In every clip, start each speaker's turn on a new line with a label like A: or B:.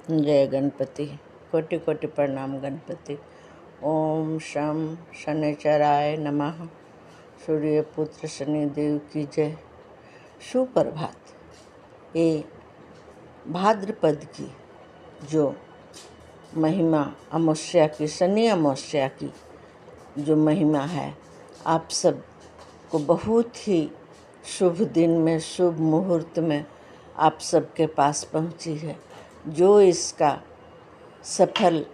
A: जय गणपति। कोटि कोटि प्रणाम गणपति। ओम शम शनिचराय नमः। सूर्य पुत्र शनिदेव की जय। सुप्रभात। ये भाद्रपद की जो महिमा अमावस्या की, शनि अमावस्या की जो महिमा है, आप सब को बहुत ही शुभ दिन में, शुभ मुहूर्त में आप सबके पास पहुंची है। जो इसका सफल,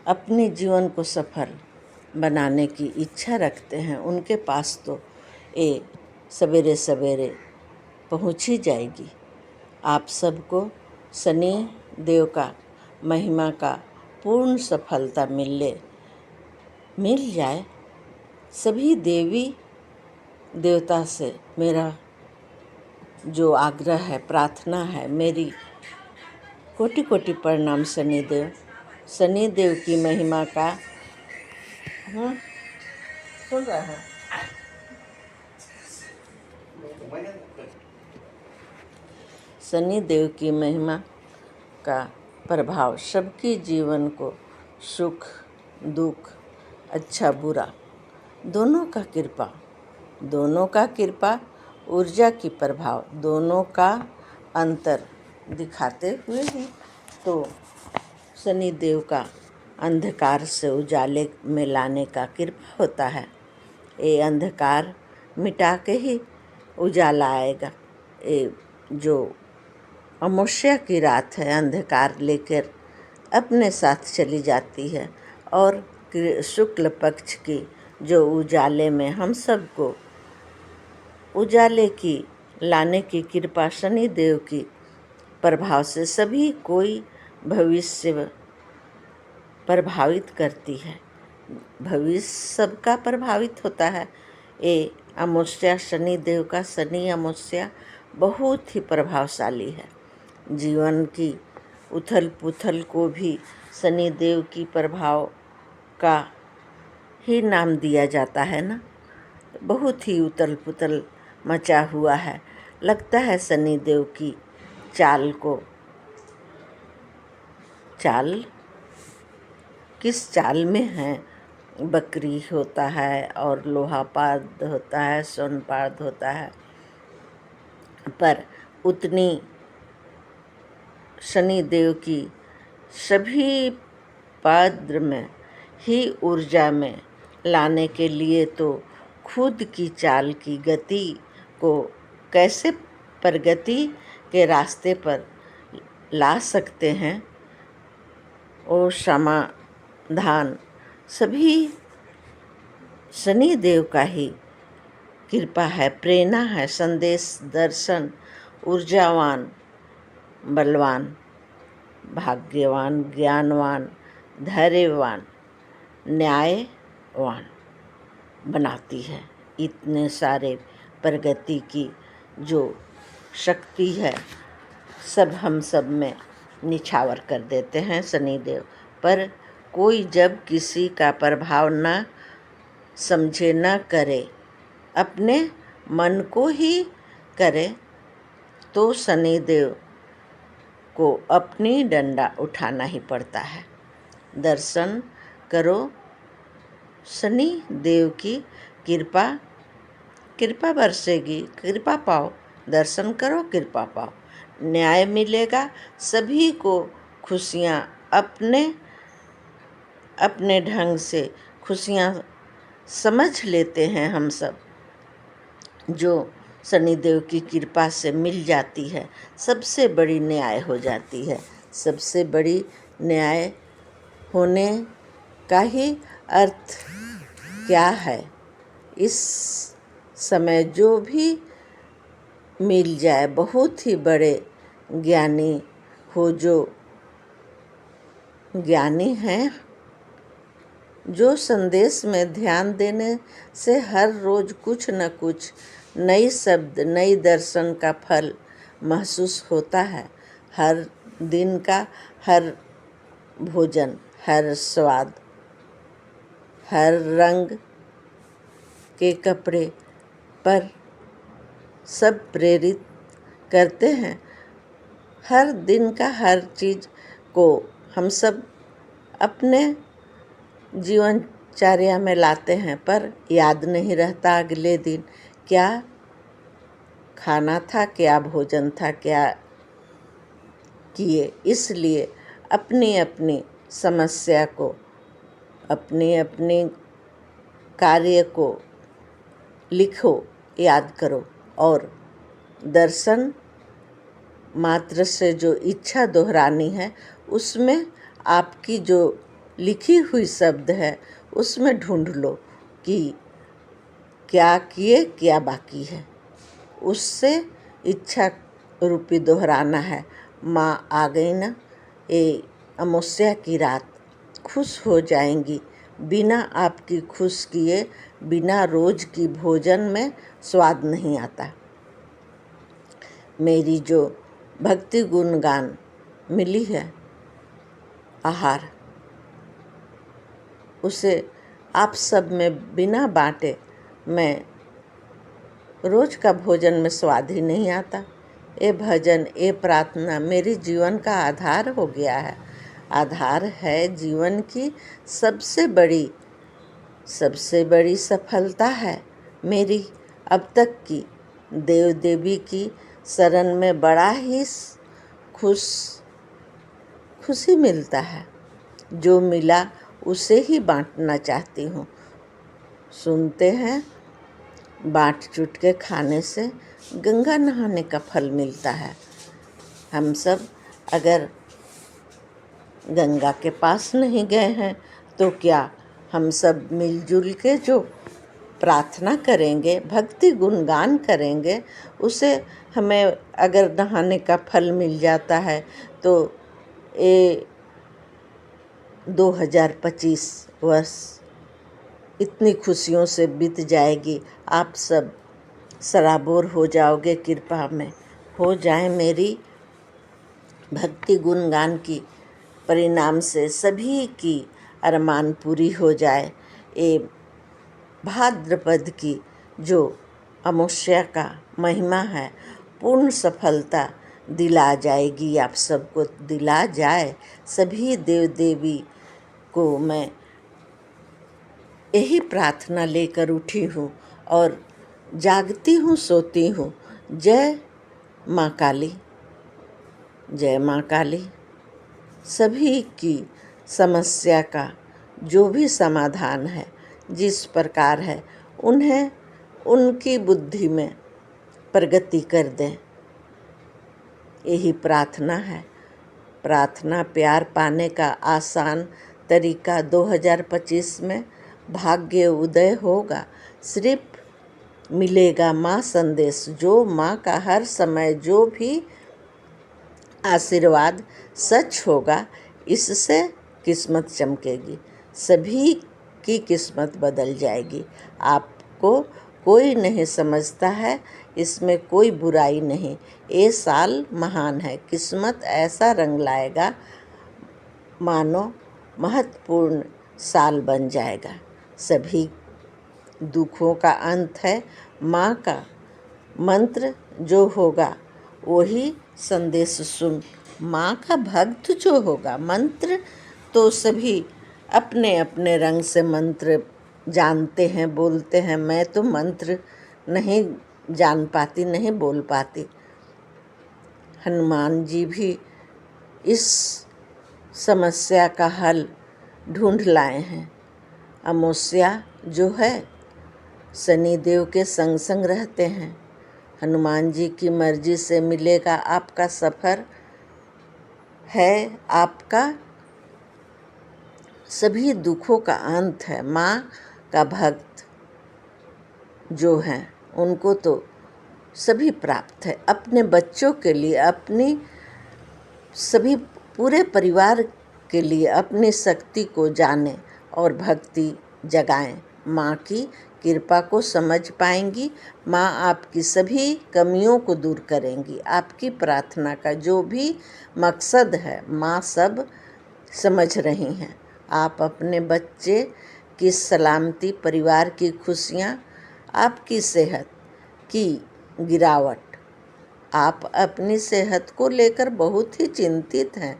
A: अपने जीवन को सफल बनाने की इच्छा रखते हैं, उनके पास तो ये सवेरे सवेरे पहुंच ही जाएगी। आप सबको शनि देव का महिमा का पूर्ण सफलता मिल जाए। सभी देवी देवता से मेरा जो आग्रह है, प्रार्थना है, मेरी कोटि कोटि प्रणाम शनिदेव। शनिदेव की महिमा का सुन रहा है। शनिदेव की महिमा का प्रभाव सबके जीवन को सुख दुख, अच्छा बुरा, दोनों का कृपा, ऊर्जा की प्रभाव, दोनों का अंतर दिखाते हुए ही तो शनिदेव का अंधकार से उजाले में लाने का कृपा होता है। ये अंधकार मिटा के ही उजाला आएगा। ये जो अमावस्या की रात है, अंधकार लेकर अपने साथ चली जाती है, और शुक्ल पक्ष की जो उजाले में हम सबको उजाले की लाने की कृपा शनिदेव की प्रभाव से सभी कोई भविष्य प्रभावित करती है। भविष्य सबका प्रभावित होता है। ये अमावस्या शनिदेव का, शनि अमावस्या बहुत ही प्रभावशाली है। जीवन की उथल पुथल को भी शनिदेव की प्रभाव का ही नाम दिया जाता है ना। बहुत ही उथल पुथल मचा हुआ है। लगता है शनिदेव की चाल किस चाल में है। बकरी होता है और लोहापाद होता है, सोनपाद होता है, पर उतनी शनिदेव की सभी पाद्र में ही ऊर्जा में लाने के लिए तो खुद की चाल की गति को कैसे प्रगति के रास्ते पर ला सकते हैं, वो समाधान सभी शनिदेव का ही कृपा है, प्रेरणा है, संदेश, दर्शन, ऊर्जावान, बलवान, भाग्यवान, ज्ञानवान, धैर्यवान, न्यायवान बनाती है। इतने सारे प्रगति की जो शक्ति है, सब हम सब में निछावर कर देते हैं शनिदेव। पर कोई जब किसी का प्रभाव न समझे, न करे, अपने मन को ही करे, तो शनिदेव को अपनी डंडा उठाना ही पड़ता है। दर्शन करो शनि देव की कृपा बरसेगी, कृपा पाओ। दर्शन करो, कृपा पाओ, न्याय मिलेगा। सभी को खुशियाँ अपने ढंग से खुशियाँ समझ लेते हैं हम सब, जो शनिदेव की कृपा से मिल जाती है। सबसे बड़ी न्याय हो जाती है। सबसे बड़ी न्याय होने का ही अर्थ क्या है? इस समय जो भी मिल जाए, बहुत ही बड़े ज्ञानी हो, जो ज्ञानी हैं, जो संदेश में ध्यान देने से हर रोज कुछ न कुछ नई शब्द, नई दर्शन का फल महसूस होता है। हर दिन का हर भोजन, हर स्वाद, हर रंग के कपड़े पर सब प्रेरित करते हैं। हर दिन का हर चीज़ को हम सब अपने जीवनचर्या में लाते हैं, पर याद नहीं रहता अगले दिन क्या खाना था, क्या भोजन था, क्या किए। इसलिए अपनी अपनी समस्या को, अपनी अपनी कार्य को लिखो, याद करो, और दर्शन मात्र से जो इच्छा दोहरानी है उसमें आपकी जो लिखी हुई शब्द है उसमें ढूंढ लो कि क्या किए, क्या बाकी है। उससे इच्छा रूपी दोहराना है। माँ आ गई ना, ये अमावस्या की रात खुश हो जाएंगी। बिना आपकी खुश किए, बिना रोज की भोजन में स्वाद नहीं आता। मेरी जो भक्ति गुणगान मिली है आहार, उसे आप सब में बिना बांटे मैं रोज का भोजन में स्वाद ही नहीं आता। ये भजन, ये प्रार्थना मेरे जीवन का आधार हो गया है। आधार है जीवन की सबसे बड़ी सफलता है मेरी अब तक की। देव देवी की शरण में बड़ा ही खुशी मिलता है। जो मिला उसे ही बांटना चाहती हूँ। सुनते हैं, बाँट चुट के खाने से गंगा नहाने का फल मिलता है। हम सब अगर गंगा के पास नहीं गए हैं तो क्या हम सब मिलजुल के जो प्रार्थना करेंगे, भक्ति गुणगान करेंगे, उसे हमें अगर नहाने का फल मिल जाता है तो ये 2025 वर्ष इतनी खुशियों से बीत जाएगी। आप सब सराबोर हो जाओगे, कृपा में हो जाए मेरी भक्ति गुणगान की परिणाम से सभी की अरमान पूरी हो जाए। ये भाद्रपद की जो अमावस्या का महिमा है, पूर्ण सफलता दिला जाएगी, आप सबको दिला जाए। सभी देव देवी को मैं यही प्रार्थना लेकर उठी हूँ और जागती हूँ, सोती हूँ। जय माँ काली, जय माँ काली। सभी की समस्या का जो भी समाधान है, जिस प्रकार है, उन्हें उनकी बुद्धि में प्रगति कर दें, यही प्रार्थना है। प्रार्थना प्यार पाने का आसान तरीका 2025 में भाग्य उदय होगा। सिर्फ मिलेगा माँ संदेश, जो माँ का हर समय जो भी आशीर्वाद सच होगा, इससे किस्मत चमकेगी, सभी की किस्मत बदल जाएगी। आपको कोई नहीं समझता है, इसमें कोई बुराई नहीं। ये साल महान है, किस्मत ऐसा रंग लाएगा मानो महत्वपूर्ण साल बन जाएगा। सभी दुखों का अंत है। माँ का मंत्र जो होगा वही संदेश सुन। माँ का भक्त जो होगा, मंत्र तो सभी अपने अपने रंग से मंत्र जानते हैं, बोलते हैं। मैं तो मंत्र नहीं जान पाती, नहीं बोल पाती। हनुमान जी भी इस समस्या का हल ढूंढ लाए हैं। अमावस्या जो है, शनिदेव के संग संग रहते हैं। हनुमान जी की मर्जी से मिलेगा आपका सफ़र है, आपका सभी दुखों का अंत है। माँ का भक्त जो हैं उनको तो सभी प्राप्त है। अपने बच्चों के लिए, अपनी सभी पूरे परिवार के लिए अपनी शक्ति को जानें और भक्ति जगाएं। माँ की कृपा को समझ पाएंगी। माँ आपकी सभी कमियों को दूर करेंगी। आपकी प्रार्थना का जो भी मकसद है, माँ सब समझ रही हैं। आप अपने बच्चे की सलामती, परिवार की खुशियाँ, आपकी सेहत की गिरावट आप अपनी सेहत को लेकर बहुत ही चिंतित हैं।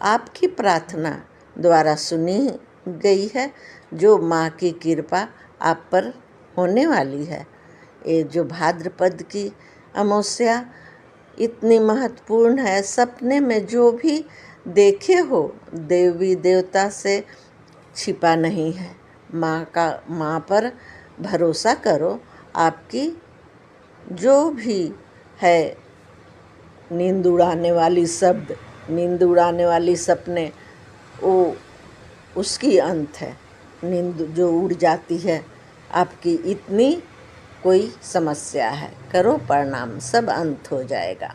A: आपकी प्रार्थना द्वारा सुनी गई है, जो माँ की कृपा आप पर होने वाली है। ये जो भाद्रपद की अमावस्या इतनी महत्वपूर्ण है, सपने में जो भी देखे हो देवी देवता से छिपा नहीं है। माँ पर भरोसा करो। आपकी जो भी है नींद उड़ाने वाली शब्द, नींद उड़ाने वाली सपने, वो उसकी अंत है। नींद जो उड़ जाती है, आपकी इतनी कोई समस्या है, करो प्रणाम, सब अंत हो जाएगा।